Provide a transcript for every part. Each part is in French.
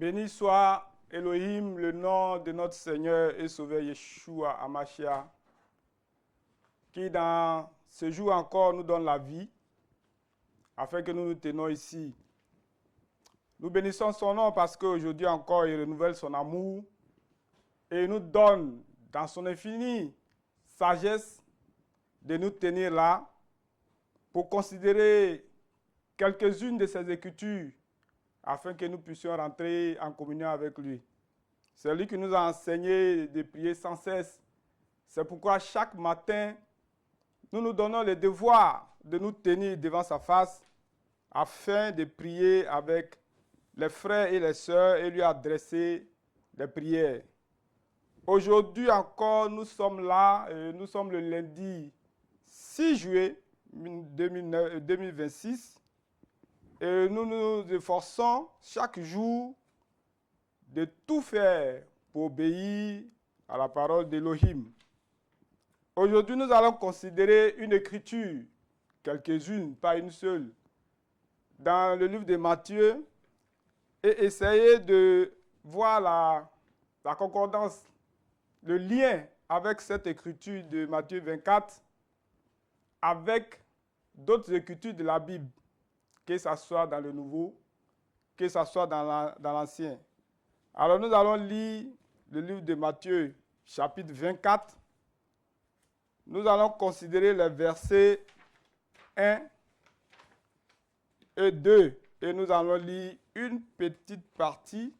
Béni soit Elohim, le nom de notre Seigneur et Sauveur Yeshua Hamashiach, qui dans ce jour encore nous donne la vie, afin que nous nous tenions ici. Nous bénissons son nom parce qu'aujourd'hui encore il renouvelle son amour et il nous donne dans son infinie sagesse de nous tenir là pour considérer quelques-unes de ses écritures afin que nous puissions rentrer en communion avec lui. C'est lui qui nous a enseigné de prier sans cesse. C'est pourquoi chaque matin, nous nous donnons le devoir de nous tenir devant sa face afin de prier avec les frères et les sœurs et lui adresser des prières. Aujourd'hui encore, nous sommes là, nous sommes le lundi 6 juillet 2026 et nous nous efforçons chaque jour de tout faire pour obéir à la parole d'Elohim. Aujourd'hui, nous allons considérer une écriture, quelques-unes, pas une seule, dans le livre de Matthieu et essayer de voir la concordance, le lien avec cette écriture de Matthieu 24 avec d'autres écritures de la Bible, que ce soit dans le Nouveau, que ce soit dans l'Ancien. Alors nous allons lire le livre de Matthieu, chapitre 24. Nous allons considérer les versets 1 et 2. Et nous allons lire une petite partie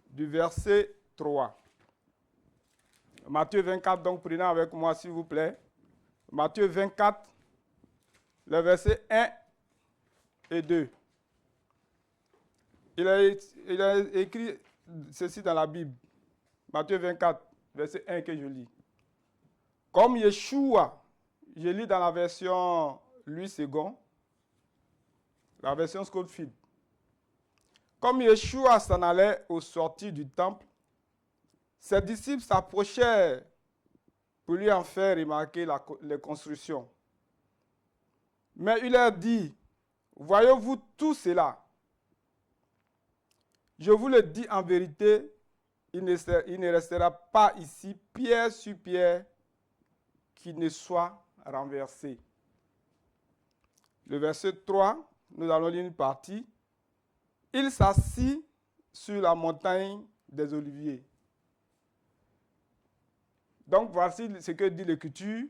du verset 3. Matthieu 24, donc prenez avec moi s'il vous plaît. Matthieu 24, les versets 1 et 2. Il a écrit ceci dans la Bible. Matthieu 24, verset 1 que je lis. Comme Yeshua, je lis dans la version Louis II, la version Scofield. Comme Yeshua s'en allait au sortir du temple, ses disciples s'approchèrent pour lui en faire remarquer les constructions. Mais il leur dit, voyez-vous tout cela? Je vous le dis en vérité, il ne restera pas ici pierre sur pierre qui ne soit renversé. Le verset 3, nous allons lire une partie. Il s'assit sur la montagne des Oliviers. Donc voici ce que dit l'Écriture.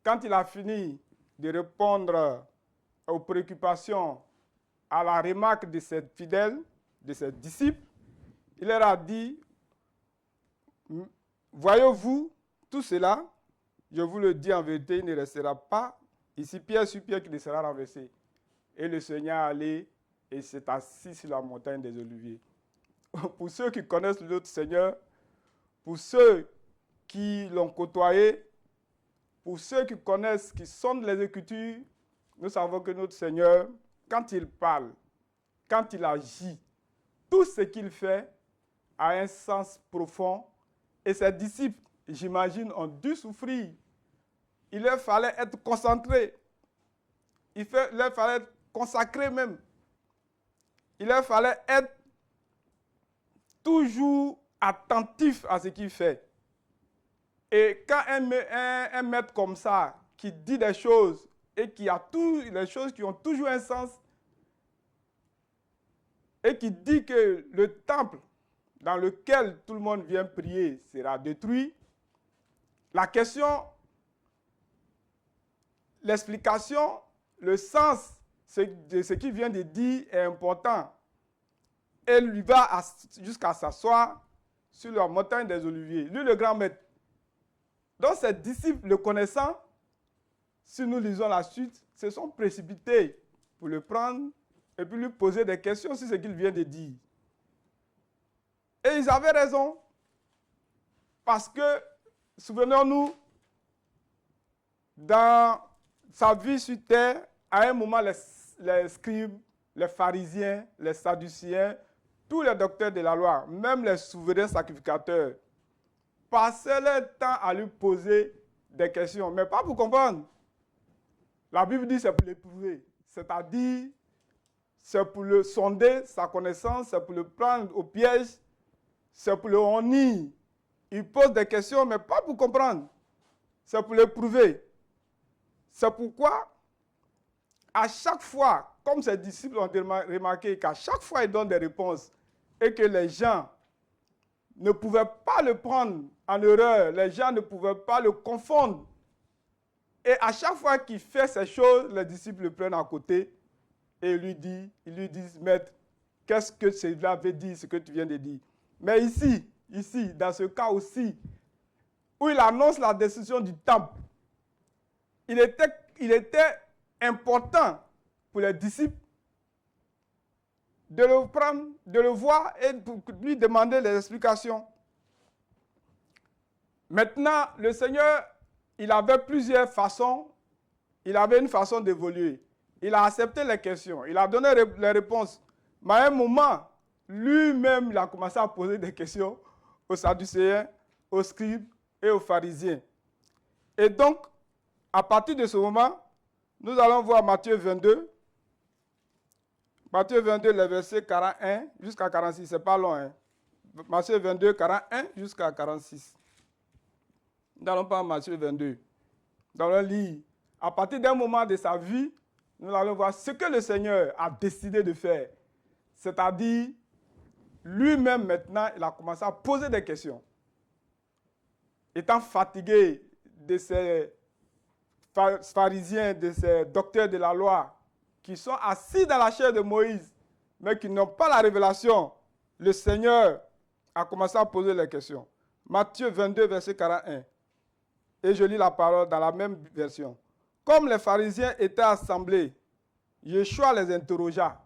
Quand il a fini de répondre aux préoccupations, à la remarque de ses fidèles, de ses disciples, il leur a dit, voyez-vous tout cela? Je vous le dis en vérité, il ne restera pas ici pierre sur pierre qui ne sera renversé. Et le Seigneur est allé et s'est assis sur la montagne des Oliviers. Pour ceux qui connaissent notre Seigneur, pour ceux qui l'ont côtoyé, pour ceux qui connaissent, qui sondent les Écritures, nous savons que notre Seigneur, quand il parle, quand il agit, tout ce qu'il fait a un sens profond. Et ses disciples, j'imagine, ont dû souffrir. Il leur fallait être concentrés. Il leur fallait être consacrés même. Il leur fallait être toujours attentifs à ce qu'il fait. Et quand un maître comme ça, qui dit des choses et qui a les choses qui ont toujours un sens, et qui dit que le temple dans lequel tout le monde vient prier sera détruit, la question, l'explication, le sens de ce qu'il vient de dire est important. Et lui va jusqu'à s'asseoir sur la montagne des Oliviers, lui le grand maître. Donc ses disciples, le connaissant, si nous lisons la suite, se sont précipités pour le prendre et puis lui poser des questions sur ce qu'il vient de dire. Et ils avaient raison, parce que, souvenons-nous, dans sa vie sur terre, à un moment, les scribes, les pharisiens, les sadduciens, tous les docteurs de la loi, même les souverains sacrificateurs, passaient leur temps à lui poser des questions, mais pas pour comprendre. La Bible dit que c'est pour l'éprouver, c'est-à-dire c'est pour le sonder, sa connaissance, c'est pour le prendre au piège, c'est pour le honir. Il pose des questions, mais pas pour comprendre. C'est pour le prouver. C'est pourquoi, à chaque fois, comme ses disciples ont remarqué qu'à chaque fois il donne des réponses et que les gens ne pouvaient pas le prendre en erreur, les gens ne pouvaient pas le confondre. Et à chaque fois qu'il fait ces choses, les disciples le prennent à côté et ils lui disent, Maître, qu'est-ce que cela veut dire, ce que tu viens de dire? Mais ici, dans ce cas aussi, où il annonce la destruction du temple, il était important pour les disciples de le prendre, de le voir et de lui demander les explications. Maintenant, le Seigneur, il avait plusieurs façons, il avait une façon d'évoluer. Il a accepté les questions, il a donné les réponses. Mais à un moment, lui-même, il a commencé à poser des questions aux Sadducéens, aux scribes et aux pharisiens. Et donc, à partir de ce moment, nous allons voir Matthieu 22. Matthieu 22, les versets 41 jusqu'à 46. Ce n'est pas long. Hein? Matthieu 22, 41 jusqu'à 46. Nous n'allons pas à Matthieu 22. Nous allons lire. À partir d'un moment de sa vie, nous allons voir ce que le Seigneur a décidé de faire. C'est-à-dire, lui-même maintenant, il a commencé à poser des questions. Étant fatigué de ces pharisiens, de ces docteurs de la loi, qui sont assis dans la chair de Moïse, mais qui n'ont pas la révélation, le Seigneur a commencé à poser les questions. Matthieu 22, verset 41. Et je lis la parole dans la même version. Comme les pharisiens étaient assemblés, Yeshua les interrogea.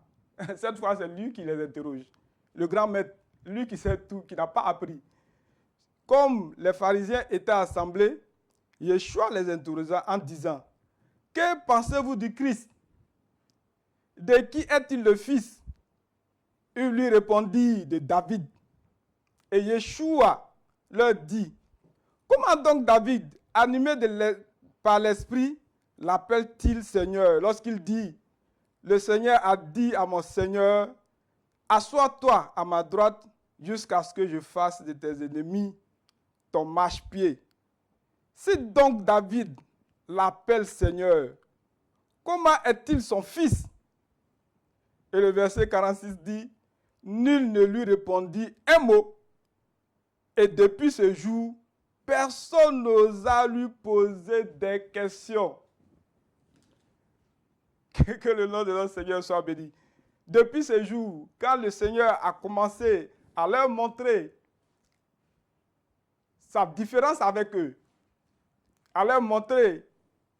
Cette fois, c'est lui qui les interroge. Le grand maître, lui qui sait tout, qui n'a pas appris. Comme les pharisiens étaient assemblés, Yeshua les interrogea en disant, « Que pensez-vous du Christ? De qui est-il le fils? » Il lui répondit, « De David. » Et Yeshua leur dit, « Comment donc David, animé par l'Esprit, l'appelle-t-il Seigneur lorsqu'il dit, « Le Seigneur a dit à mon Seigneur, assois-toi à ma droite jusqu'à ce que je fasse de tes ennemis ton marchepied. » Si donc David l'appelle Seigneur, comment est-il son fils? Et le verset 46 dit, nul ne lui répondit un mot. Et depuis ce jour, personne n'osa lui poser des questions. Que le nom de notre Seigneur soit béni. Depuis ce jour, quand le Seigneur a commencé à leur montrer sa différence avec eux, à leur montrer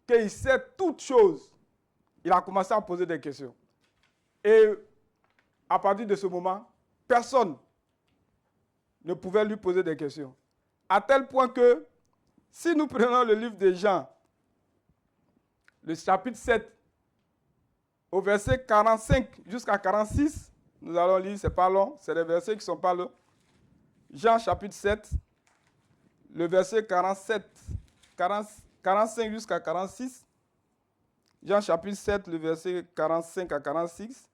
qu'il sait toutes choses, il a commencé à poser des questions. Et à partir de ce moment, personne ne pouvait lui poser des questions. À tel point que, si nous prenons le livre de Jean, le chapitre 7, au verset 45 jusqu'à 46, nous allons lire, ce n'est pas long, c'est des versets qui ne sont pas longs. Jean chapitre 7, le verset 45 jusqu'à 46. Jean chapitre 7, le verset 45 à 46.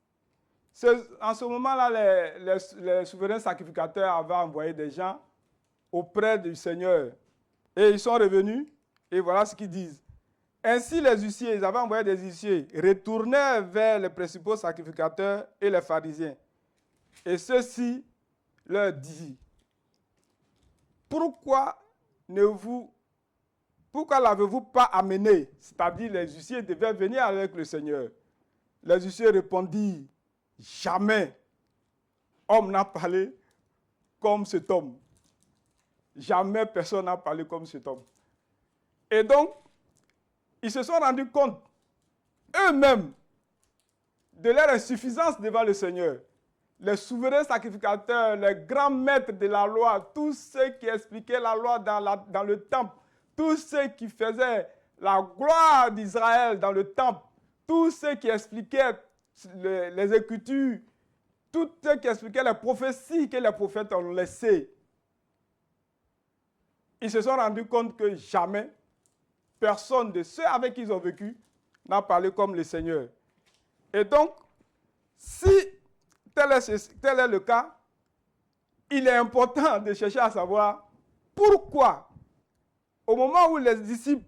En ce moment-là, les souverains sacrificateurs avaient envoyé des gens auprès du Seigneur. Et ils sont revenus, et voilà ce qu'ils disent. Ainsi, les huissiers, ils avaient envoyé des huissiers, retournèrent vers les principaux sacrificateurs et les pharisiens. Et ceux-ci leur disent, pourquoi l'avez-vous pas amené? C'est-à-dire, les huissiers devaient venir avec le Seigneur. Les huissiers répondirent, jamais homme n'a parlé comme cet homme. Jamais personne n'a parlé comme cet homme. Et donc, ils se sont rendus compte eux-mêmes de leur insuffisance devant le Seigneur. Les souverains sacrificateurs, les grands maîtres de la loi, tous ceux qui expliquaient la loi dans le temple, tous ceux qui faisaient la gloire d'Israël dans le temple, tous ceux qui expliquaient les Écritures, tous ceux qui expliquaient les prophéties que les prophètes ont laissées, ils se sont rendus compte que jamais personne de ceux avec qui ils ont vécu n'a parlé comme le Seigneur. Et donc, Si tel est le cas, il est important de chercher à savoir pourquoi, au moment où les disciples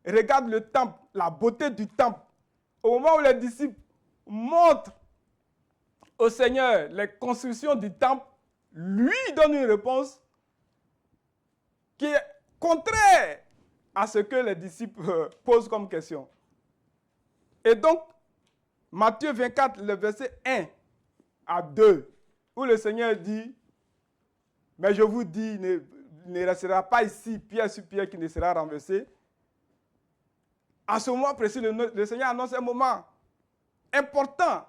regardent le temple, la beauté du temple, au moment où les disciples montrent au Seigneur les constructions du temple, lui donne une réponse qui est contraire à ce que les disciples posent comme question. Et donc, Matthieu 24, le verset 1 à 2, où le Seigneur dit, mais je vous dis, ne restera pas ici pierre sur pierre qui ne sera renversé. À ce moment précis, le Seigneur annonce un moment important.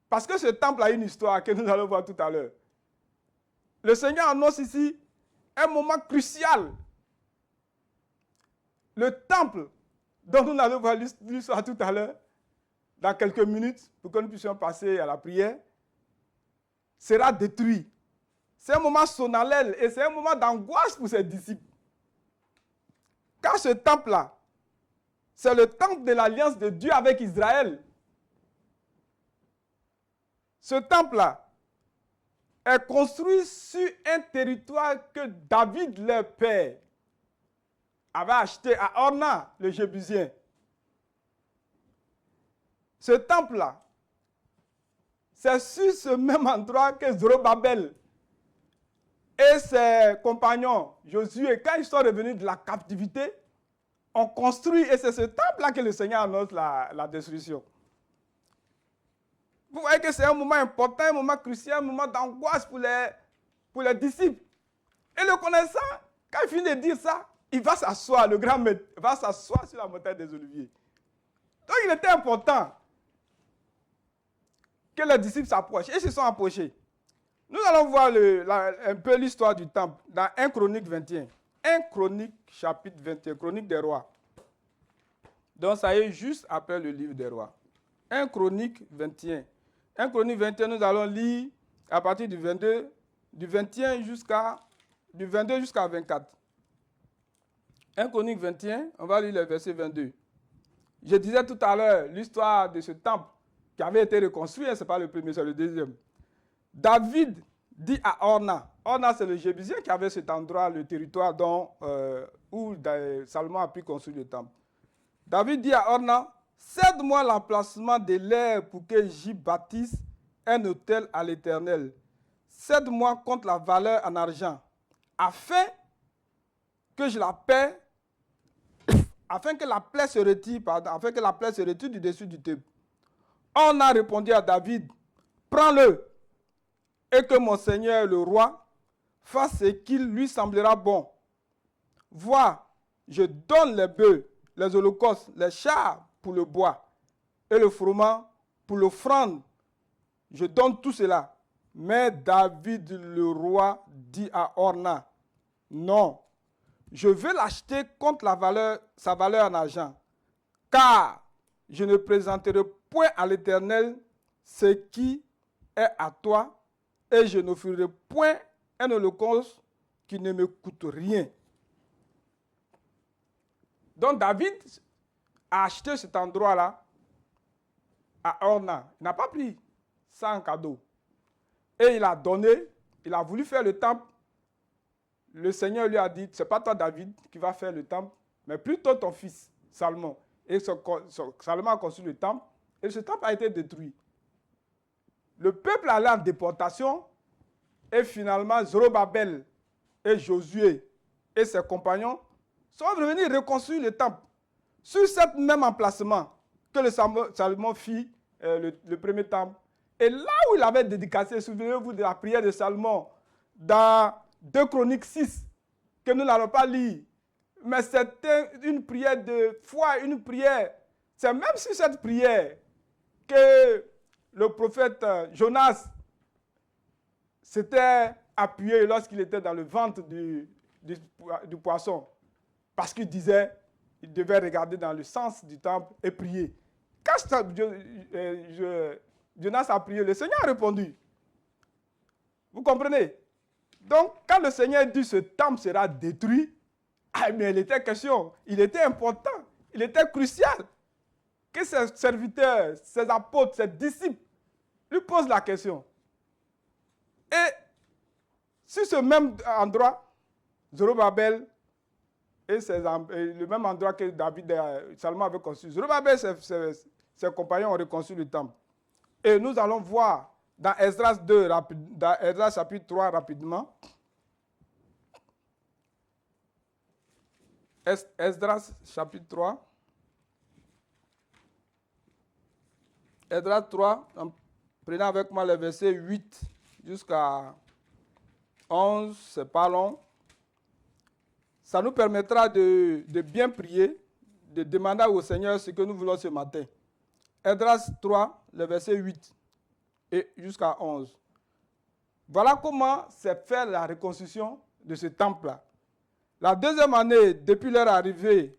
Parce que ce temple a une histoire que nous allons voir tout à l'heure. Le Seigneur annonce ici un moment crucial. Le temple, dont nous allons voir l'histoire tout à l'heure, dans quelques minutes, pour que nous puissions passer à la prière, sera détruit. C'est un moment solennel et c'est un moment d'angoisse pour ses disciples. Car ce temple-là, c'est le temple de l'alliance de Dieu avec Israël. Ce temple-là est construit sur un territoire que David, leur père, avait acheté à Orna, le Jébusien. Ce temple-là, c'est sur ce même endroit que Zorobabel et ses compagnons, Josué, quand ils sont revenus de la captivité, ont construit, et c'est ce temple-là que le Seigneur annonce la destruction. Vous voyez que c'est un moment important, un moment crucial, un moment d'angoisse pour les disciples. Et le connaissant, quand il finit de dire ça, il va s'asseoir, le grand maître va s'asseoir sur la montagne des Oliviers. Donc il était important que les disciples s'approchent. Et ils se sont approchés. Nous allons voir un peu l'histoire du temple dans 1 Chronique 21. 1 Chronique chapitre 21, Chronique des rois. Donc ça est juste après le livre des rois. 1 Chronique 21. 1 Chronique 21, nous allons lire à partir du 22, du 21 du 22 jusqu'à 24. 1 Chronique 21, on va lire le verset 22. Je disais tout à l'heure l'histoire de ce temple qui avait été reconstruit, ce n'est pas le premier, c'est le deuxième. David dit à Orna, Orna c'est le Jébusien qui avait cet endroit, le territoire où Salomon a pu construire le temple. David dit à Orna, cède-moi l'emplacement de l'air pour que j'y bâtisse un autel à l'Éternel. Cède-moi contre la valeur en argent, afin que je la paie, afin que la plaie se retire du dessus du temple. On a répondu à David, prends-le, et que mon Seigneur le roi fasse ce qu'il lui semblera bon. Vois, je donne les bœufs, les holocaustes, les chars pour le bois, et le froment pour l'offrande. Je donne tout cela. Mais David le roi dit à Orna, non, je veux l'acheter contre sa valeur en argent, car je ne présenterai point à l'Éternel ce qui est à toi, et je n'offrirai point un holocauste qui ne me coûte rien. Donc David a acheté cet endroit-là à Orna. Il n'a pas pris ça en cadeau. Et il a donné, il a voulu faire le temple. Le Seigneur lui a dit, ce n'est pas toi David qui va faire le temple, mais plutôt ton fils Salomon. Et Salomon a construit le temple, et ce temple a été détruit. Le peuple allait en déportation, et finalement Zorobabel et Josué et ses compagnons sont revenus reconstruire le temple sur cet même emplacement que le Salomon fit le premier temple. Et là où il avait dédicacé, souvenez-vous de la prière de Salomon dans 2 Chroniques 6, que nous n'allons pas lire, mais c'était une prière de foi, une prière. C'est même sur cette prière que le prophète Jonas s'était appuyé lorsqu'il était dans le ventre du poisson. Parce qu'il disait, il devait regarder dans le sens du temple et prier. Quand Jonas a prié, le Seigneur a répondu. Vous comprenez? Donc, quand le Seigneur dit ce temple sera détruit, mais il était question, il était important, il était crucial. que ses serviteurs, ses apôtres, ses disciples lui posent la question. Et sur ce même endroit, Zorobabel et le même endroit que David et Salomon avaient construit. Zorobabel et ses compagnons ont reconstruit le temple. Et nous allons voir dans Esdras 2, dans Esdras chapitre 3 rapidement. Esdras chapitre 3. Esdras 3, prenez avec moi les versets 8 jusqu'à 11, c'est pas long. Ça nous permettra de bien prier, de demander au Seigneur ce que nous voulons ce matin. Esdras 3, le verset 8 et jusqu'à 11. Voilà comment s'est fait la reconstruction de ce temple-là. La deuxième année, depuis leur arrivée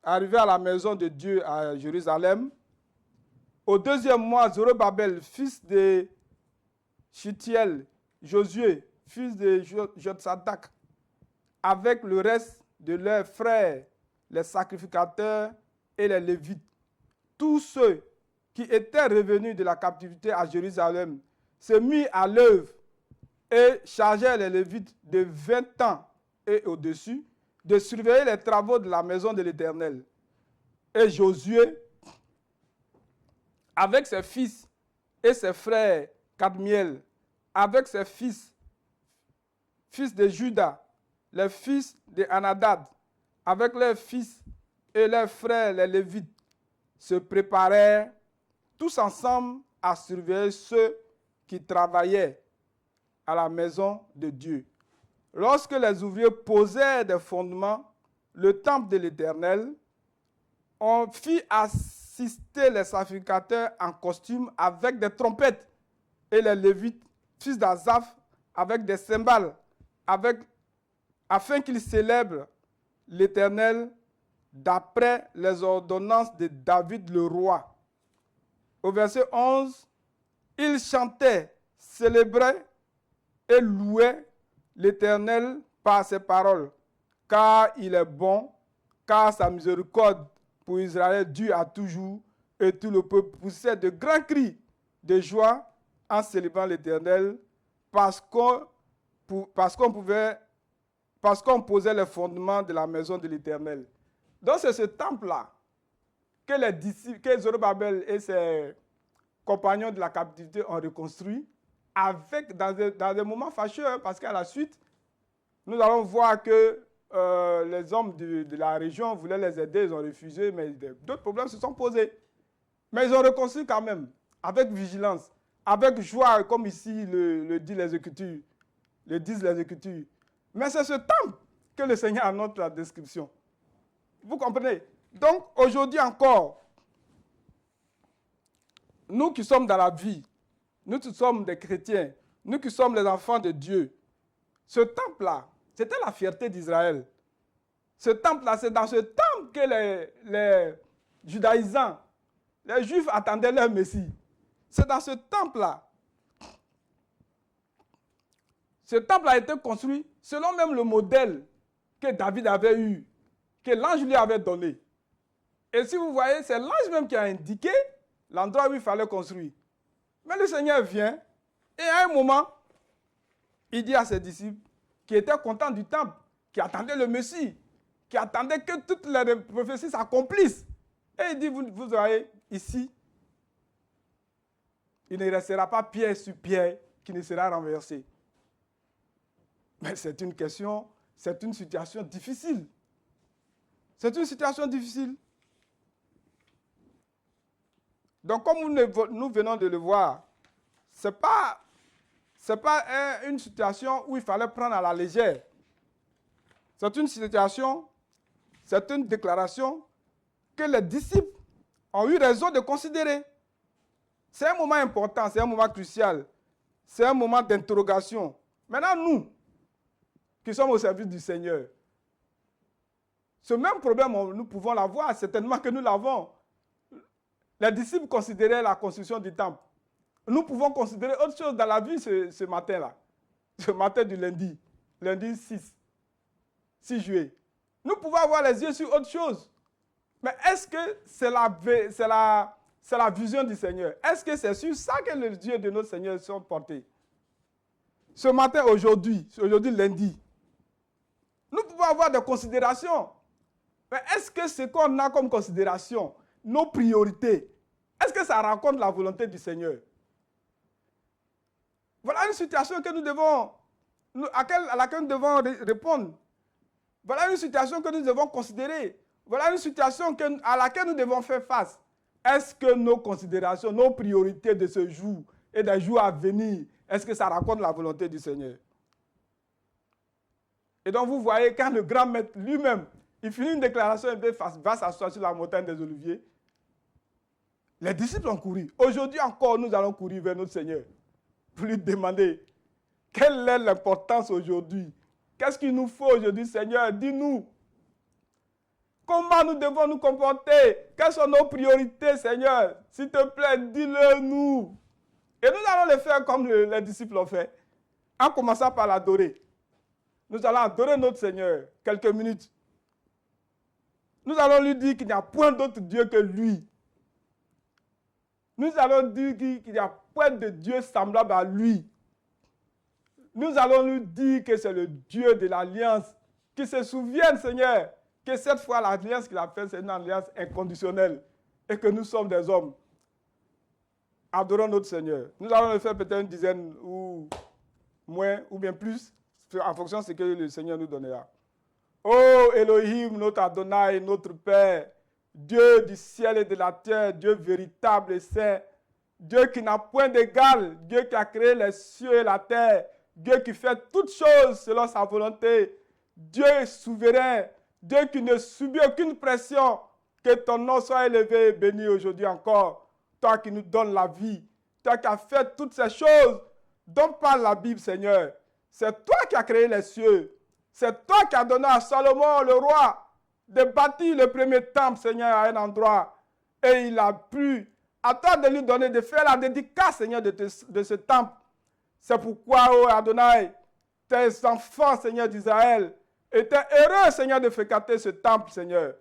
à la maison de Dieu à Jérusalem, au deuxième mois, Zorobabel, fils de Shealtiel, Josué, fils de Jotsadak, avec le reste de leurs frères, les sacrificateurs et les Lévites, tous ceux qui étaient revenus de la captivité à Jérusalem, se mirent à l'œuvre et chargèrent les Lévites de 20 ans et au-dessus de surveiller les travaux de la maison de l'Éternel. Et Josué, avec ses fils et ses frères Kadmiel, avec ses fils de Juda, les fils de Anadad, avec leurs fils et leurs frères les Lévites, se préparèrent tous ensemble à surveiller ceux qui travaillaient à la maison de Dieu. Lorsque les ouvriers posèrent des fondements, le temple de l'Éternel, on fit assister les sacrificateurs en costume avec des trompettes et les Lévites, fils d'Azaph, avec des cymbales, afin qu'ils célèbrent l'Éternel d'après les ordonnances de David le roi. Au verset 11, ils chantaient, célébraient et louaient l'Éternel par ses paroles, car il est bon, car sa miséricorde pour Israël dure à toujours, et tout le peuple poussait de grands cris de joie en célébrant l'Éternel, parce qu'on posait les fondements de la maison de l'Éternel. Donc c'est ce temple-là que Zorobabel et ses compagnons de la captivité ont reconstruit dans des moments fâcheux, parce qu'à la suite, nous allons voir que les hommes de la région voulaient les aider, ils ont refusé, mais d'autres problèmes se sont posés. Mais ils ont reconstruit quand même, avec vigilance, avec joie, comme ici le disent les Écritures. Mais c'est ce temple que le Seigneur annote la description. Vous comprenez? Donc, aujourd'hui encore, nous qui sommes dans la vie, nous qui sommes des chrétiens, nous qui sommes les enfants de Dieu, ce temple-là, c'était la fierté d'Israël. Ce temple-là, c'est dans ce temple que les judaïsants, les Juifs attendaient leur Messie. C'est dans ce temple-là. Ce temple a été construit selon même le modèle que David avait eu, que l'ange lui avait donné. Et si vous voyez, c'est l'ange même qui a indiqué l'endroit où il fallait construire. Mais le Seigneur vient et à un moment, il dit à ses disciples qui étaient contents du temple, qui attendaient le Messie, qui attendaient que toutes les prophéties s'accomplissent. Et il dit, vous voyez, ici, il ne restera pas pierre sur pierre qui ne sera renversée. Mais c'est une question, c'est une situation difficile. C'est une situation difficile. Donc, comme nous venons de le voir, ce n'est pas une situation où il fallait prendre à la légère. C'est une situation, c'est une déclaration que les disciples ont eu raison de considérer. C'est un moment important, c'est un moment crucial, c'est un moment d'interrogation. Maintenant, nous, qui sommes au service du Seigneur, ce même problème, nous pouvons l'avoir, certainement que nous l'avons. Les disciples considéraient la construction du temple. Nous pouvons considérer autre chose dans la vie ce matin-là. Ce matin du lundi 6 juillet. Nous pouvons avoir les yeux sur autre chose. Mais est-ce que c'est la vision du Seigneur? Est-ce que c'est sur ça que les yeux de notre Seigneur sont portés? Ce matin, aujourd'hui lundi, nous pouvons avoir des considérations. Mais est-ce que ce qu'on a comme considération, nos priorités, est-ce que ça rencontre la volonté du Seigneur? Voilà une situation que à laquelle nous devons répondre. Voilà une situation que nous devons considérer. Voilà une situation à laquelle nous devons faire face. Est-ce que nos considérations, nos priorités de ce jour et des jours à venir, est-ce que ça rencontre la volonté du Seigneur? Et donc vous voyez, quand le grand maître lui-même, il finit une déclaration et va s'asseoir sur la montagne des Oliviers, les disciples ont couru. Aujourd'hui encore, nous allons courir vers notre Seigneur pour lui demander quelle est l'importance aujourd'hui. Qu'est-ce qu'il nous faut aujourd'hui, Seigneur? Dis-nous. Comment nous devons nous comporter? Quelles sont nos priorités, Seigneur? S'il te plaît, dis-le nous. Et nous allons le faire comme les disciples l'ont fait, en commençant par l'adorer. Nous allons adorer notre Seigneur quelques minutes. Nous allons lui dire qu'il n'y a point d'autre Dieu que lui. Nous allons dire qu'il n'y a point de Dieu semblable à lui. Nous allons lui dire que c'est le Dieu de l'alliance. Qu'il se souvienne, Seigneur, que cette fois, l'alliance qu'il a faite, c'est une alliance inconditionnelle. Et que nous sommes des hommes. Adorons notre Seigneur. Nous allons le faire peut-être une dizaine ou moins, ou bien plus, en fonction de ce que le Seigneur nous donnera. Oh Elohim, notre Adonai, notre Père, Dieu du ciel et de la terre, Dieu véritable et saint, Dieu qui n'a point d'égal, Dieu qui a créé les cieux et la terre, Dieu qui fait toutes choses selon sa volonté, Dieu souverain, Dieu qui ne subit aucune pression, que ton nom soit élevé et béni aujourd'hui encore, toi qui nous donnes la vie, toi qui as fait toutes ces choses dont parle la Bible, Seigneur. C'est toi qui as créé les cieux, c'est toi qui as donné à Salomon, le roi, de bâtir le premier temple, Seigneur, à un endroit. Et il a plu à toi de lui donner, de faire la dédicace, Seigneur, de ce temple. C'est pourquoi, oh Adonai, tes enfants, Seigneur d'Israël, étaient heureux, Seigneur, de fréquenter ce temple, Seigneur.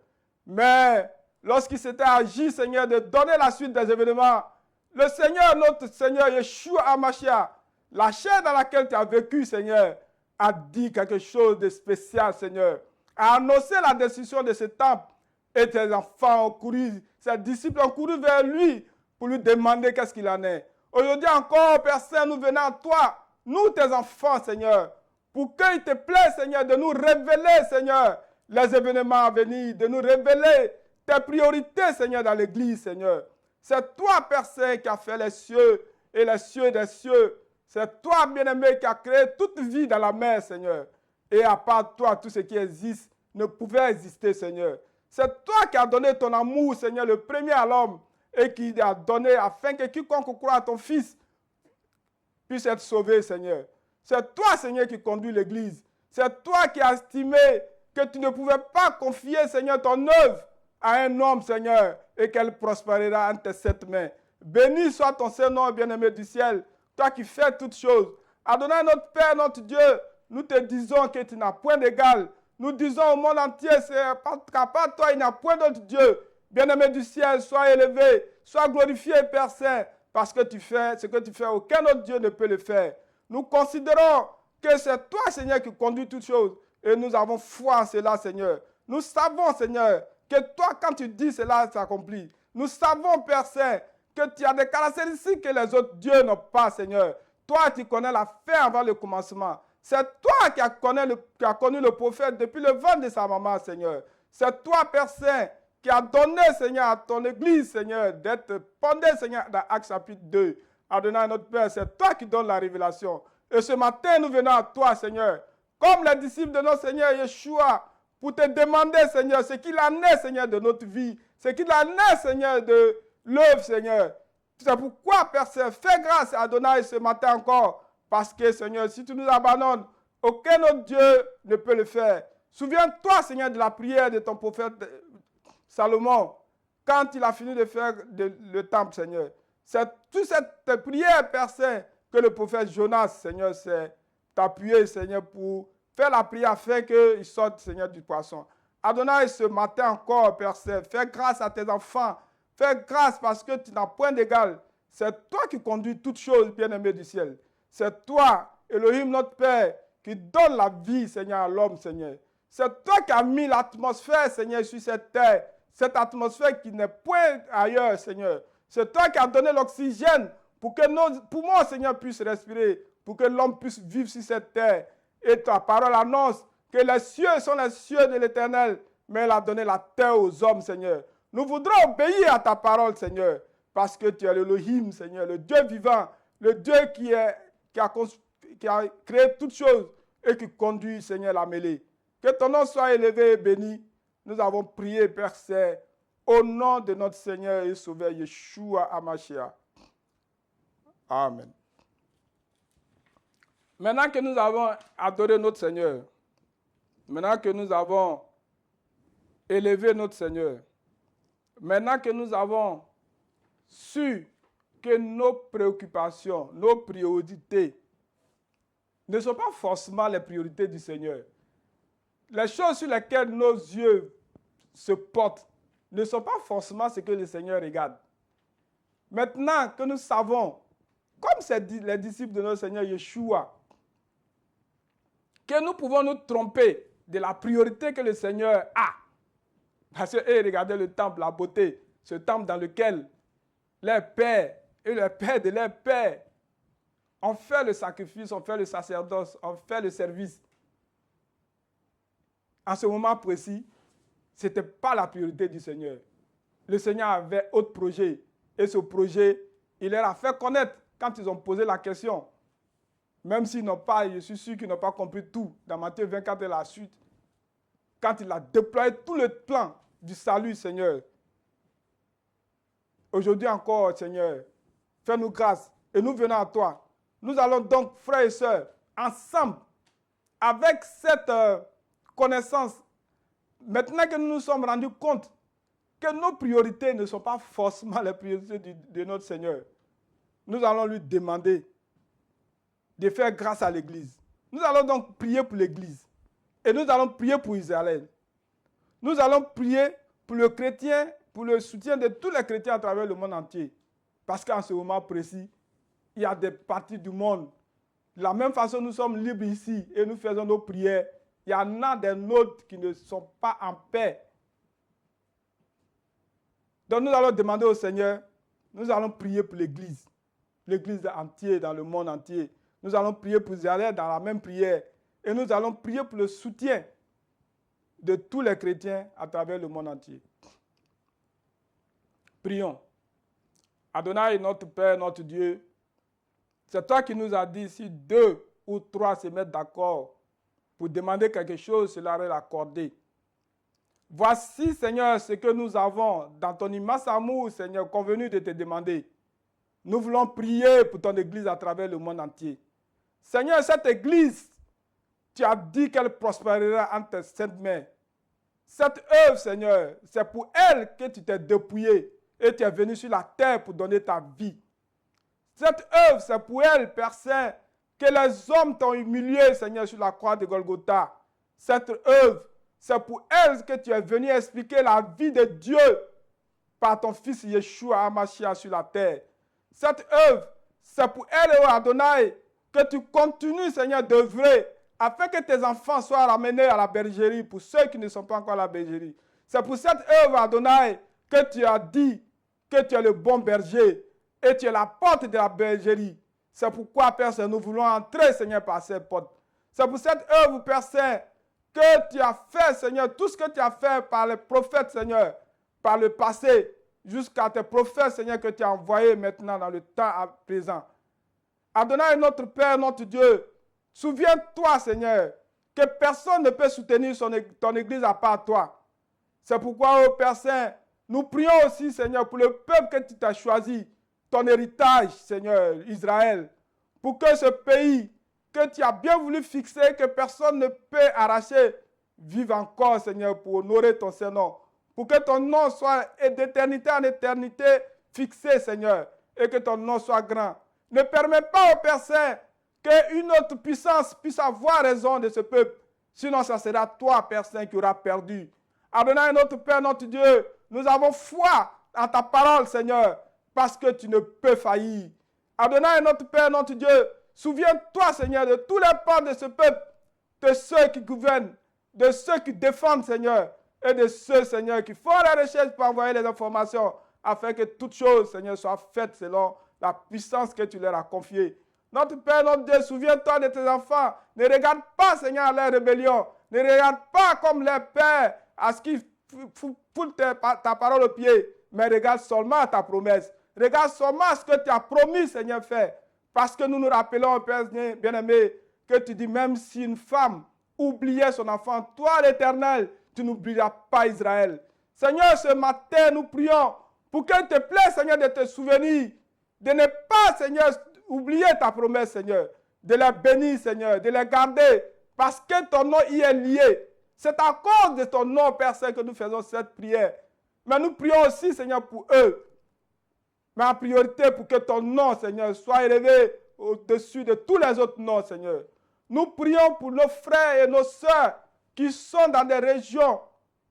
Mais lorsqu'il s'était agi, Seigneur, de donner la suite des événements, le Seigneur, notre Seigneur, Yeshua HaMashiach, la chair dans laquelle tu as vécu, Seigneur, a dit quelque chose de spécial, Seigneur, a annoncé la destruction de ce temple. Et tes enfants ont couru, ses disciples ont couru vers lui pour lui demander qu'est-ce qu'il en est. Aujourd'hui encore, Père Saint, nous venons à toi, nous tes enfants, Seigneur, pour qu'il te plaît, Seigneur, de nous révéler, Seigneur, les événements à venir, de nous révéler tes priorités, Seigneur, dans l'Église, Seigneur. C'est toi, Père Saint, qui as fait les cieux et les cieux des cieux. C'est toi, bien-aimé, qui as créé toute vie dans la mer, Seigneur. Et à part toi, tout ce qui existe ne pouvait exister, Seigneur. C'est toi qui as donné ton amour, Seigneur, le premier à l'homme, et qui a donné afin que quiconque croit à ton Fils puisse être sauvé, Seigneur. C'est toi, Seigneur, qui conduis l'Église. C'est toi qui as estimé que tu ne pouvais pas confier, Seigneur, ton œuvre à un homme, Seigneur, et qu'elle prospérera entre tes 7 mains. Béni soit ton Saint-Nom, bien-aimé du ciel, toi qui fais toutes choses. Adonai, notre Père, notre Dieu, nous te disons que tu n'as point d'égal. Nous disons au monde entier, qu'à part toi, il n'y a point d'autre Dieu. Bien-aimé du ciel, sois élevé, sois glorifié, Père Saint, parce que tu fais ce que tu fais, aucun autre Dieu ne peut le faire. Nous considérons que c'est toi, Seigneur, qui conduis toutes choses. Et nous avons foi en cela, Seigneur. Nous savons, Seigneur, que toi, quand tu dis cela, s'accomplit. Nous savons, Père Saint, que tu as des caractéristiques que les autres dieux n'ont pas, Seigneur. Toi, tu connais la fin avant le commencement. C'est toi qui as connu le prophète depuis le ventre de sa maman, Seigneur. C'est toi, Père Saint, qui as donné, Seigneur, à ton Église, Seigneur, d'être pendé, Seigneur, dans Actes chapitre 2. Adonai, notre Père, c'est toi qui donnes la révélation. Et ce matin, nous venons à toi, Seigneur, comme les disciples de notre Seigneur Yeshua, pour te demander, Seigneur, ce qu'il en est, Seigneur, de notre vie, ce qu'il en est, Seigneur, de l'œuvre, Seigneur. C'est pourquoi, Père Saint, fais grâce à Adonai ce matin encore, parce que, Seigneur, si tu nous abandonnes, aucun autre Dieu ne peut le faire. Souviens-toi, Seigneur, de la prière de ton prophète Salomon, quand il a fini de faire le temple, Seigneur. C'est toute cette prière, Père Saint, que le prophète Jonas, Seigneur, s'est appuyé, Seigneur, pour faire la prière afin qu'il sorte, Seigneur, du poisson. Adonai, ce matin encore, Père Saint, fais grâce à tes enfants. Fais grâce parce que tu n'as point d'égal. C'est toi qui conduis toutes choses, bien-aimé du ciel. C'est toi, Elohim, notre Père, qui donne la vie, Seigneur, à l'homme, Seigneur. C'est toi qui as mis l'atmosphère, Seigneur, sur cette terre. Cette atmosphère qui n'est point ailleurs, Seigneur. C'est toi qui as donné l'oxygène pour que nos poumons, Seigneur, puissent respirer, pour que l'homme puisse vivre sur cette terre. Et ta parole annonce que les cieux sont les cieux de l'Éternel, mais elle a donné la terre aux hommes, Seigneur. Nous voudrons obéir à ta parole, Seigneur, parce que tu es l'Elohim, Seigneur, le Dieu vivant, le Dieu qui a créé toutes choses et qui conduit, Seigneur, la mêlée. Que ton nom soit élevé et béni. Nous avons prié, Père Saint, au nom de notre Seigneur et Sauveur Yeshua HaMashiach. Amen. Maintenant que nous avons adoré notre Seigneur, maintenant que nous avons élevé notre Seigneur, maintenant que nous avons su que nos préoccupations, nos priorités ne sont pas forcément les priorités du Seigneur. Les choses sur lesquelles nos yeux se portent ne sont pas forcément ce que le Seigneur regarde. Maintenant que nous savons, comme c'est les disciples de notre Seigneur Yeshua, que nous pouvons nous tromper de la priorité que le Seigneur a. Parce qu'eux regardaient le temple, la beauté, ce temple dans lequel les pères et les pères de leurs pères ont fait le sacrifice, ont fait le sacerdoce, ont fait le service. En ce moment précis, ce n'était pas la priorité du Seigneur. Le Seigneur avait autre projet. Et ce projet, il leur a fait connaître quand ils ont posé la question. Même s'ils n'ont pas, je suis sûr qu'ils n'ont pas compris tout. Dans Matthieu 24 et la suite, quand il a déployé tout le plan du salut, Seigneur. Aujourd'hui encore, Seigneur, fais-nous grâce et nous venons à toi. Nous allons donc, frères et sœurs, ensemble, avec cette connaissance, maintenant que nous nous sommes rendus compte que nos priorités ne sont pas forcément les priorités de notre Seigneur, nous allons lui demander de faire grâce à l'Église. Nous allons donc prier pour l'Église. Et nous allons prier pour Israël. Nous allons prier pour le chrétien, pour le soutien de tous les chrétiens à travers le monde entier. Parce qu'en ce moment précis, il y a des parties du monde. De la même façon, nous sommes libres ici et nous faisons nos prières. Il y en a des nôtres qui ne sont pas en paix. Donc nous allons demander au Seigneur, nous allons prier pour l'Église. L'Église entière, dans le monde entier. Nous allons prier pour Israël dans la même prière. Et nous allons prier pour le soutien de tous les chrétiens à travers le monde entier. Prions. Adonai, notre Père, notre Dieu, c'est toi qui nous as dit, si 2 ou 3 se mettent d'accord pour demander quelque chose, cela leur est accordé. Voici, Seigneur, ce que nous avons dans ton immense amour, Seigneur, convenu de te demander. Nous voulons prier pour ton Église à travers le monde entier. Seigneur, cette Église, tu as dit qu'elle prospérera entre tes saintes mains. Cette œuvre, Seigneur, c'est pour elle que tu t'es dépouillé et tu es venu sur la terre pour donner ta vie. Cette œuvre, c'est pour elle, Père Saint, que les hommes t'ont humilié, Seigneur, sur la croix de Golgotha. Cette œuvre, c'est pour elle que tu es venu expliquer la vie de Dieu par ton Fils Yeshua HaMashiach sur la terre. Cette œuvre, c'est pour elle, oh Adonai, que tu continues, Seigneur, d'œuvrer afin que tes enfants soient ramenés à la bergerie pour ceux qui ne sont pas encore à la bergerie. C'est pour cette œuvre, Adonai, que tu as dit que tu es le bon berger et tu es la porte de la bergerie. C'est pourquoi, Père Saint, nous voulons entrer, Seigneur, par cette porte. C'est pour cette œuvre, Père Saint, que tu as fait, Seigneur, tout ce que tu as fait par les prophètes, Seigneur, par le passé, jusqu'à tes prophètes, Seigneur, que tu as envoyés maintenant dans le temps à présent. Adonai, notre Père, notre Dieu, souviens-toi, Seigneur, que personne ne peut soutenir ton Église à part toi. C'est pourquoi, ô Père Saint, nous prions aussi, Seigneur, pour le peuple que tu t'as choisi, ton héritage, Seigneur, Israël, pour que ce pays que tu as bien voulu fixer, que personne ne peut arracher, vive encore, Seigneur, pour honorer ton Saint-Nom, pour que ton nom soit d'éternité en éternité fixé, Seigneur, et que ton nom soit grand. Ne permets pas, ô Père Saint, qu'une autre puissance puisse avoir raison de ce peuple. Sinon, ça sera toi, Père Saint, qui aura perdu. Adonai, notre Père, notre Dieu, nous avons foi en ta parole, Seigneur, parce que tu ne peux faillir. Adonai, notre Père, notre Dieu, souviens-toi, Seigneur, de tous les pas de ce peuple, de ceux qui gouvernent, de ceux qui défendent, Seigneur, et de ceux, Seigneur, qui font les recherches pour envoyer les informations, afin que toutes choses, Seigneur, soient faites selon la puissance que tu leur as confiée. Notre Père, notre Dieu, souviens-toi de tes enfants. Ne regarde pas, Seigneur, à leur rébellion. Ne regarde pas comme les pères à ce qu'ils foutent ta parole au pied, mais regarde seulement à ta promesse. Regarde seulement à ce que tu as promis, Seigneur, faire. Parce que nous nous rappelons, Père bien-aimé, que tu dis, même si une femme oubliait son enfant, toi, l'Éternel, tu n'oublieras pas Israël. Seigneur, ce matin, nous prions pour qu'il te plaît, Seigneur, de te souvenir, de ne pas, Seigneur, oublier ta promesse, Seigneur, de les bénir, Seigneur, de les garder, parce que ton nom y est lié. C'est à cause de ton nom, Père Saint, que nous faisons cette prière. Mais nous prions aussi, Seigneur, pour eux. Mais en priorité, pour que ton nom, Seigneur, soit élevé au-dessus de tous les autres noms, Seigneur. Nous prions pour nos frères et nos sœurs qui sont dans des régions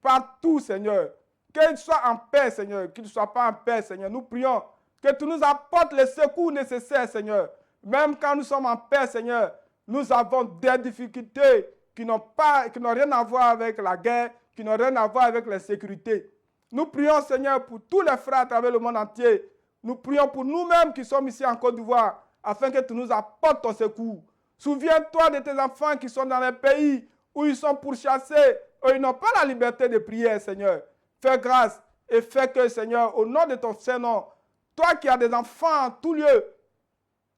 partout, Seigneur. Qu'ils soient en paix, Seigneur, qu'ils ne soient pas en paix, Seigneur. Nous prions que tu nous apportes les secours nécessaires, Seigneur. Même quand nous sommes en paix, Seigneur, nous avons des difficultés qui n'ont rien à voir avec la guerre, qui n'ont rien à voir avec la sécurité. Nous prions, Seigneur, pour tous les frères à travers le monde entier. Nous prions pour nous-mêmes qui sommes ici en Côte d'Ivoire, afin que tu nous apportes ton secours. Souviens-toi de tes enfants qui sont dans les pays où ils sont pourchassés, où ils n'ont pas la liberté de prier, Seigneur. Fais grâce et fais que, Seigneur, au nom de ton Saint-Nom, toi qui as des enfants en tout lieu,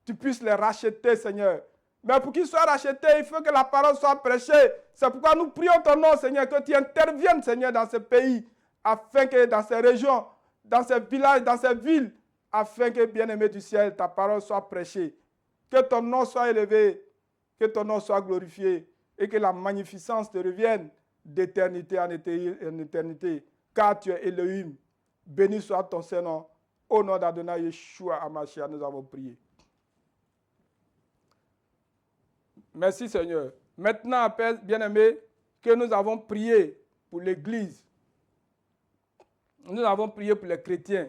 tu puisses les racheter, Seigneur. Mais pour qu'ils soient rachetés, il faut que la parole soit prêchée. C'est pourquoi nous prions ton nom, Seigneur, que tu interviennes, Seigneur, dans ce pays, afin que dans ces régions, dans ces villages, dans ces villes, afin que, bien-aimé du ciel, ta parole soit prêchée. Que ton nom soit élevé, que ton nom soit glorifié, et que la magnificence te revienne d'éternité en éternité, car tu es Elohim. Béni soit ton Saint-Nom. Au nom d'Adonai Yeshua Hamashiach, nous avons prié. Merci Seigneur. Maintenant, Père bien-aimé, que nous avons prié pour l'Église. Nous avons prié pour les chrétiens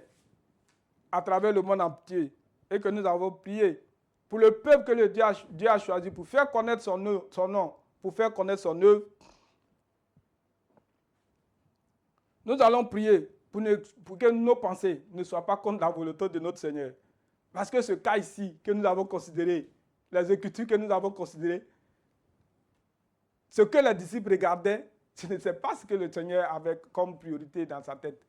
à travers le monde entier. Et que nous avons prié pour le peuple que Dieu a choisi pour faire connaître son nom, pour faire connaître son œuvre. Nous allons prier pour que nos pensées ne soient pas contre la volonté de notre Seigneur. Parce que ce cas ici que nous avons considéré, les Écritures que nous avons considérées, ce que les disciples regardaient, ce n'est pas ce que le Seigneur avait comme priorité dans sa tête.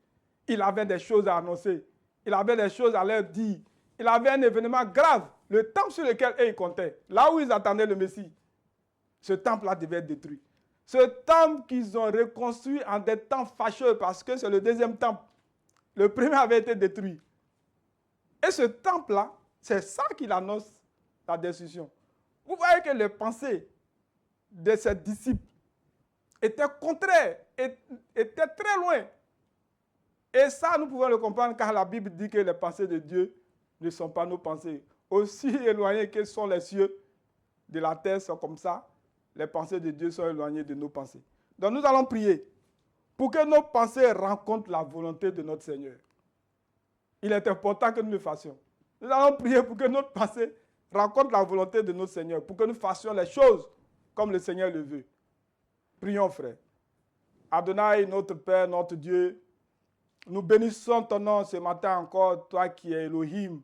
Il avait des choses à annoncer. Il avait des choses à leur dire. Il avait un événement grave. Le temple sur lequel ils comptaient, là où ils attendaient le Messie, ce temple-là devait être détruit. Ce temple qu'ils ont reconstruit en des temps fâcheux parce que c'est le deuxième temple. Le premier avait été détruit. Et ce temple-là, c'est ça qu'il annonce la destruction. Vous voyez que les pensées de ses disciples étaient contraires, étaient très loin. Et ça, nous pouvons le comprendre car la Bible dit que les pensées de Dieu ne sont pas nos pensées. Aussi éloignées que sont les cieux de la terre, sont comme ça. Les pensées de Dieu sont éloignées de nos pensées. Donc nous allons prier pour que nos pensées rencontrent la volonté de notre Seigneur. Il est important que nous le fassions. Nous allons prier pour que notre pensée rencontre la volonté de notre Seigneur, pour que nous fassions les choses comme le Seigneur le veut. Prions, frère. Adonai, notre Père, notre Dieu, nous bénissons ton nom ce matin encore, toi qui es Elohim,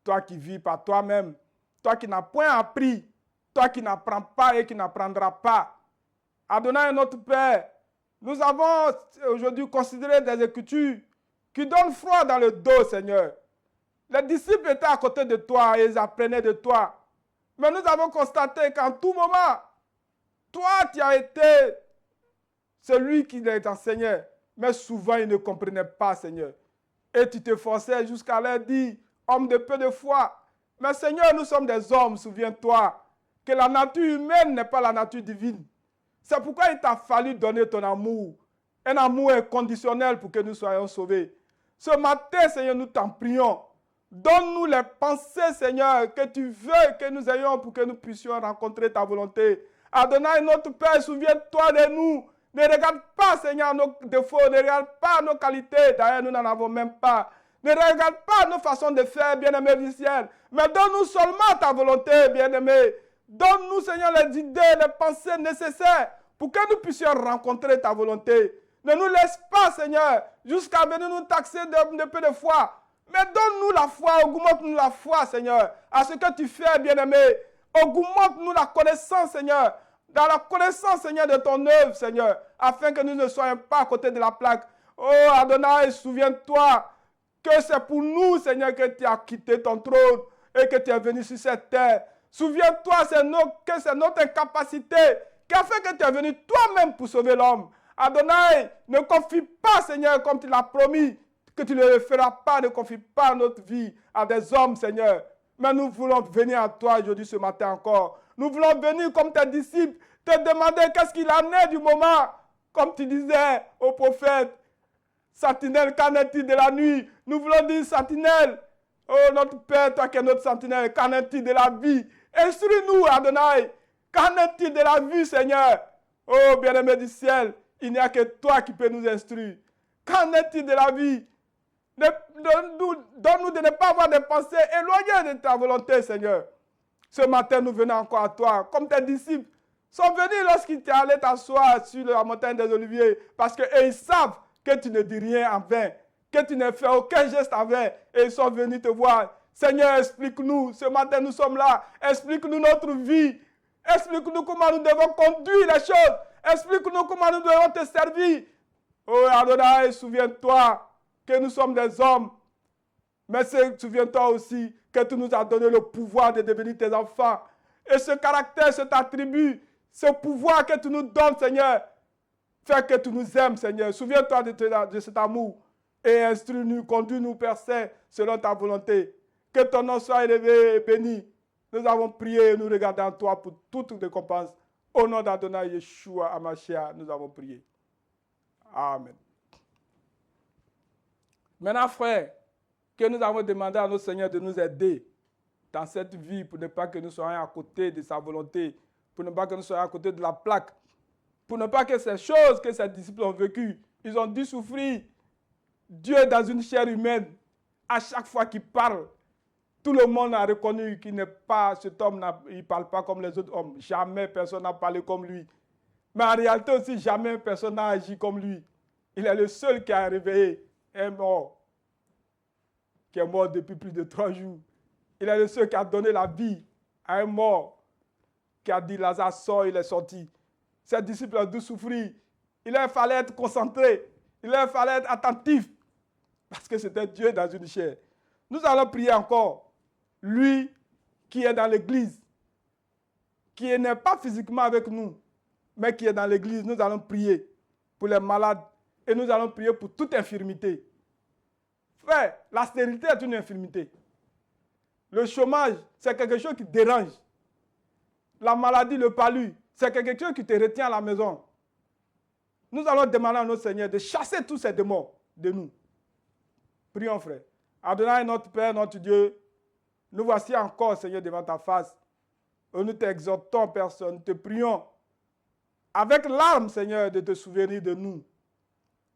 toi qui vis par toi-même, toi qui n'as point appris, toi qui n'apprends pas et qui n'apprendras pas. Adonai, notre Père, nous avons aujourd'hui considéré des Écritures qui donnent froid dans le dos, Seigneur. Les disciples étaient à côté de toi et ils apprenaient de toi. Mais nous avons constaté qu'en tout moment, toi, tu as été celui qui les enseignait. Mais souvent, ils ne comprenaient pas, Seigneur. Et tu te forçais jusqu'à leur dire, homme de peu de foi. Mais Seigneur, nous sommes des hommes, souviens-toi, que la nature humaine n'est pas la nature divine. C'est pourquoi il t'a fallu donner ton amour. Un amour inconditionnel pour que nous soyons sauvés. Ce matin, Seigneur, nous t'en prions. Donne-nous les pensées, Seigneur, que tu veux que nous ayons pour que nous puissions rencontrer ta volonté. Adonai, notre Père, souviens-toi de nous. Ne regarde pas, Seigneur, nos défauts. Ne regarde pas nos qualités. D'ailleurs, nous n'en avons même pas. Ne regarde pas nos façons de faire, bien-aimé du ciel. Mais donne-nous seulement ta volonté, bien-aimé. Donne-nous, Seigneur, les idées, les pensées nécessaires pour que nous puissions rencontrer ta volonté. Ne nous laisse pas, Seigneur, jusqu'à venir nous taxer de peu de foi. Mais donne-nous la foi, augmente-nous la foi, Seigneur, à ce que tu fais, bien-aimé. Augmente-nous la connaissance, Seigneur, dans la connaissance, Seigneur, de ton œuvre, Seigneur, afin que nous ne soyons pas à côté de la plaque. Oh, Adonai, souviens-toi que c'est pour nous, Seigneur, que tu as quitté ton trône et que tu es venu sur cette terre. Souviens-toi que c'est notre incapacité qui a fait que tu es venu toi-même pour sauver l'homme. Adonai, ne confie pas, Seigneur, comme tu l'as promis, que tu ne le feras pas, ne confie pas notre vie à des hommes, Seigneur. Mais nous voulons venir à toi aujourd'hui, ce matin encore. Nous voulons venir comme tes disciples, te demander qu'est-ce qu'il en est du moment. Comme tu disais au prophète, sentinelle, qu'en est-il de la nuit? Nous voulons dire, sentinelle, oh notre Père, toi qui es notre sentinelle, qu'en est-il de la vie? Instruis-nous, Adonai. Qu'en est-il de la vie, Seigneur? Oh bien-aimé du ciel, il n'y a que toi qui peux nous instruire. Qu'en est-il de la vie? Donne-nous de ne pas avoir des pensées éloignées de ta volonté, Seigneur. Ce matin, nous venons encore à toi, comme tes disciples sont venus lorsqu'ils étaient allés t'asseoir sur la montagne des Oliviers, parce qu'ils savent que tu ne dis rien en vain, que tu ne fais aucun geste en vain, et ils sont venus te voir. Seigneur, explique-nous, ce matin nous sommes là, explique-nous notre vie, explique-nous comment nous devons conduire les choses, explique-nous comment nous devons te servir. Oh Adonai, souviens-toi que nous sommes des hommes, mais souviens-toi aussi que tu nous as donné le pouvoir de devenir tes enfants. Et ce caractère, cet attribut, ce pouvoir que tu nous donnes, Seigneur, fait que tu nous aimes, Seigneur. Souviens-toi de cet amour et instruis-nous, conduis-nous, Père Saint, selon ta volonté. Que ton nom soit élevé et béni. Nous avons prié et nous regardons en toi pour toute récompense. Au nom d'Adonai Yeshua Hamashiach, nous avons prié. Amen. Maintenant, frère, que nous avons demandé à notre Seigneur de nous aider dans cette vie pour ne pas que nous soyons à côté de sa volonté, pour ne pas que nous soyons à côté de la plaque, pour ne pas que ces choses que ses disciples ont vécues, ils ont dû souffrir. Dieu est dans une chair humaine. À chaque fois qu'il parle, tout le monde a reconnu qu'il n'est pas, cet homme, il ne parle pas comme les autres hommes. Jamais personne n'a parlé comme lui. Mais en réalité aussi, jamais personne n'a agi comme lui. Il est le seul qui a réveillé un mort, qui est mort depuis plus de 3 jours. Il est le seul qui a donné la vie à un mort, qui a dit Lazare sort, il est sorti. Ses disciples ont dû souffrir. Il leur fallait être concentré. Il leur fallait être attentif. Parce que c'était Dieu dans une chair. Nous allons prier encore. Lui qui est dans l'église, qui n'est pas physiquement avec nous, mais qui est dans l'église, nous allons prier pour les malades et nous allons prier pour toute infirmité. Frère, la stérilité est une infirmité. Le chômage, c'est quelque chose qui dérange. La maladie, le palu, c'est quelque chose qui te retient à la maison. Nous allons demander à notre Seigneur de chasser tous ces démons de nous. Prions, frère. Adonai, notre Père, notre Dieu, nous voici encore, Seigneur, devant ta face. Et nous t'exhortons, personne, nous te prions, avec larmes, Seigneur, de te souvenir de nous.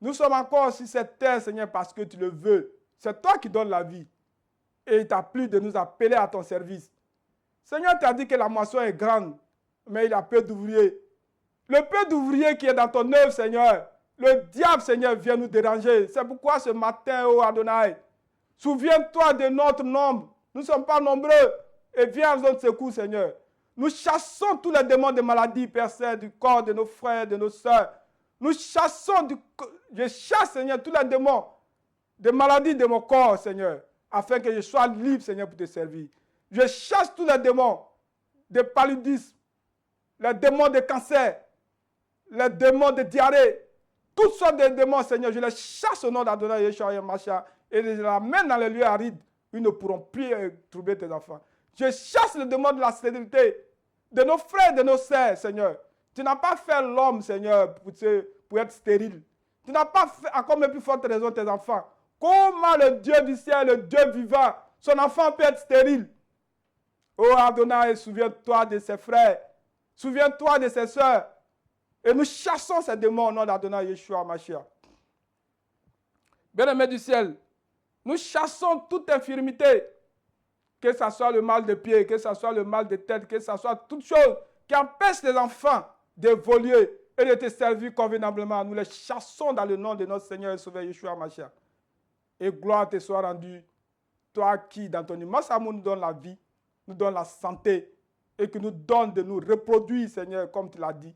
Nous sommes encore sur cette terre, Seigneur, parce que tu le veux. C'est toi qui donnes la vie. Et il t'a plu de nous appeler à ton service. Seigneur, tu as dit que la moisson est grande, mais il y a peu d'ouvriers. Le peu d'ouvriers qui est dans ton œuvre, Seigneur, le diable, Seigneur, vient nous déranger. C'est pourquoi ce matin, oh Adonai, souviens-toi de notre nombre. Nous ne sommes pas nombreux. Et viens en notre secours, Seigneur. Nous chassons tous les démons de maladie, Père Saint, du corps de nos frères, de nos sœurs. Nous chassons, je chasse, Seigneur, tous les démons de maladie de mon corps, Seigneur, afin que je sois libre, Seigneur, pour te servir. Je chasse tous les démons de paludisme, les démons de cancer, les démons de diarrhée, toutes sortes de démons, Seigneur, je les chasse au nom d'Adonai Yeshua Hamashiach et je les amène dans les lieux arides où ils ne pourront plus troubler tes enfants. Je chasse le démon de la stérilité de nos frères et de nos sœurs, Seigneur. Tu n'as pas fait l'homme, Seigneur, pour être stérile. Tu n'as pas fait, encore même plus forte raison, tes enfants. Comment le Dieu du ciel, le Dieu vivant, son enfant peut être stérile? Oh Adonai, souviens-toi de ses frères. Souviens-toi de ses sœurs. Et nous chassons ces démons au nom d'Adonai Yeshua Mashiach. Bien-aimés du ciel, nous chassons toute infirmité, que ce soit le mal de pied, que ce soit le mal de tête, que ce soit toute chose qui empêche les enfants d'évoluer et de te servir convenablement. Nous les chassons dans le nom de notre Seigneur et Sauveur Yeshua Mashiach. Et gloire te soit rendue, toi qui, dans ton immense amour, nous donne la vie, nous donne la santé et qui nous donne de nous reproduire, Seigneur, comme tu l'as dit.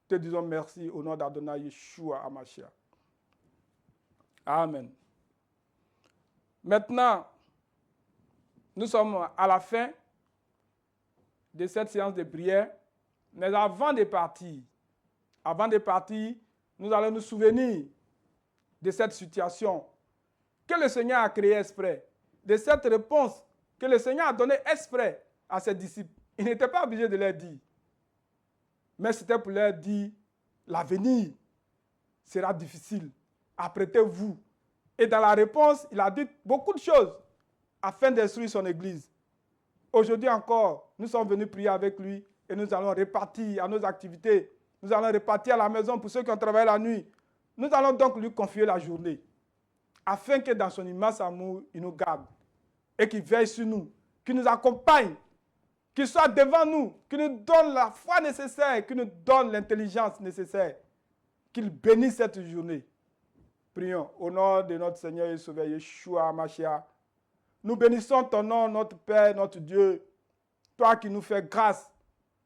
Te disons merci au nom d'Adonai Yeshua HaMashiach. Amen. Maintenant, nous sommes à la fin de cette séance de prière. Mais avant de partir, nous allons nous souvenir de cette situation que le Seigneur a créée exprès, de cette réponse que le Seigneur a donnée exprès à ses disciples. Il n'était pas obligé de leur dire, mais c'était pour leur dire, l'avenir sera difficile, apprêtez-vous. Et dans la réponse, il a dit beaucoup de choses afin d'instruire son Église. Aujourd'hui encore, nous sommes venus prier avec lui et nous allons repartir à nos activités. Nous allons repartir à la maison pour ceux qui ont travaillé la nuit. Nous allons donc lui confier la journée afin que dans son immense amour, il nous garde et qu'il veille sur nous, qu'il nous accompagne, qu'il soit devant nous, qu'il nous donne la foi nécessaire, qu'il nous donne l'intelligence nécessaire, qu'il bénisse cette journée. Prions au nom de notre Seigneur et Sauveur Yeshua HaMashiach. Nous bénissons ton nom, notre Père, notre Dieu. Toi qui nous fais grâce.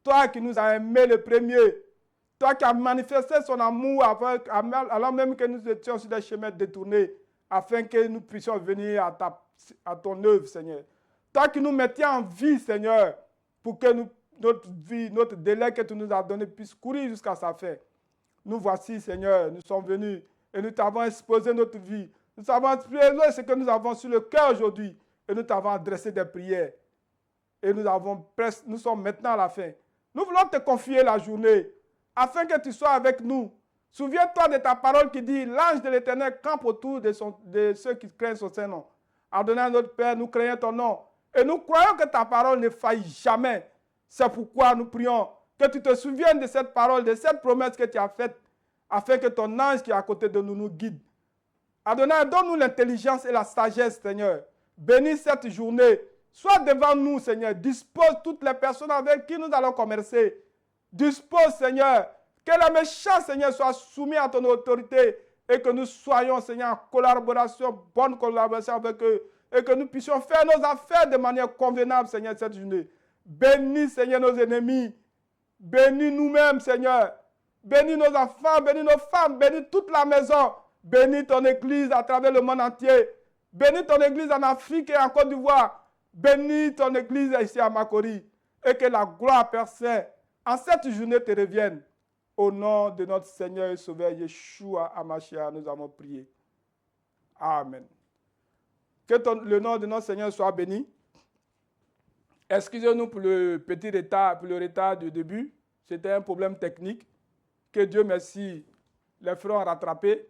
Toi qui nous as aimés le premier. Toi qui as manifesté son amour alors même que nous étions sur des chemins détournés, afin que nous puissions venir à ton œuvre, Seigneur. Toi qui nous mettais en vie, Seigneur, pour que notre vie, notre délai que tu nous as donné puisse courir jusqu'à sa fin. Nous voici, Seigneur, nous sommes venus et nous t'avons exposé notre vie. Nous avons exposé ce que nous avons sur le cœur aujourd'hui et nous t'avons adressé des prières. Et nous sommes maintenant à la fin. Nous voulons te confier la journée afin que tu sois avec nous. Souviens-toi de ta parole qui dit, l'ange de l'Éternel campe autour de ceux qui craignent son Saint-Nom. Adonai notre Père, nous craignons ton nom. Et nous croyons que ta parole ne faillit jamais. C'est pourquoi nous prions que tu te souviennes de cette parole, de cette promesse que tu as faite, afin que ton ange qui est à côté de nous nous guide. Adonai, donne-nous l'intelligence et la sagesse, Seigneur. Bénis cette journée. Sois devant nous, Seigneur. Dispose toutes les personnes avec qui nous allons commercer. Dispose, Seigneur, que les méchants, Seigneur, soient soumis à ton autorité et que nous soyons, Seigneur, en collaboration, bonne collaboration avec eux et que nous puissions faire nos affaires de manière convenable, Seigneur, cette journée. Bénis, Seigneur, nos ennemis. Bénis nous-mêmes, Seigneur. Bénis nos enfants, bénis nos femmes, bénis toute la maison. Bénis ton Église à travers le monde entier. Bénis ton Église en Afrique et en Côte d'Ivoire. Bénis ton Église ici à Makori. Et que la gloire, Père Saint, en cette journée te revienne. Au nom de notre Seigneur et Sauveur Yeshua HaMashiach, nous avons prié. Amen. Que le nom de notre Seigneur soit béni. Excusez-nous pour le petit retard, pour le retard du début. C'était un problème technique. Que Dieu merci, les frères ont rattrapé.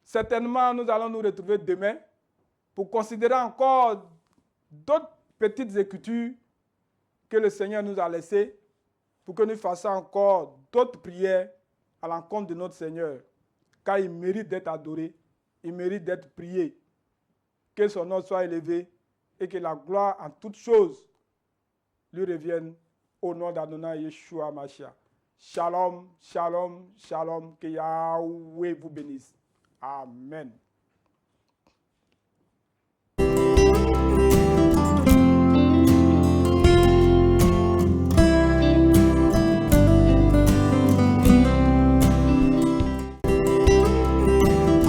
Certainement, nous allons nous retrouver demain pour considérer encore d'autres petites écritures que le Seigneur nous a laissées pour que nous fassions encore d'autres prières à l'encontre de notre Seigneur. Car il mérite d'être adoré, il mérite d'être prié. Que son nom soit élevé et que la gloire en toutes choses lui revienne au nom d'Adonai Yeshua HaMashiach. Shalom, shalom, shalom. Que Yahweh vous bénisse. Amen.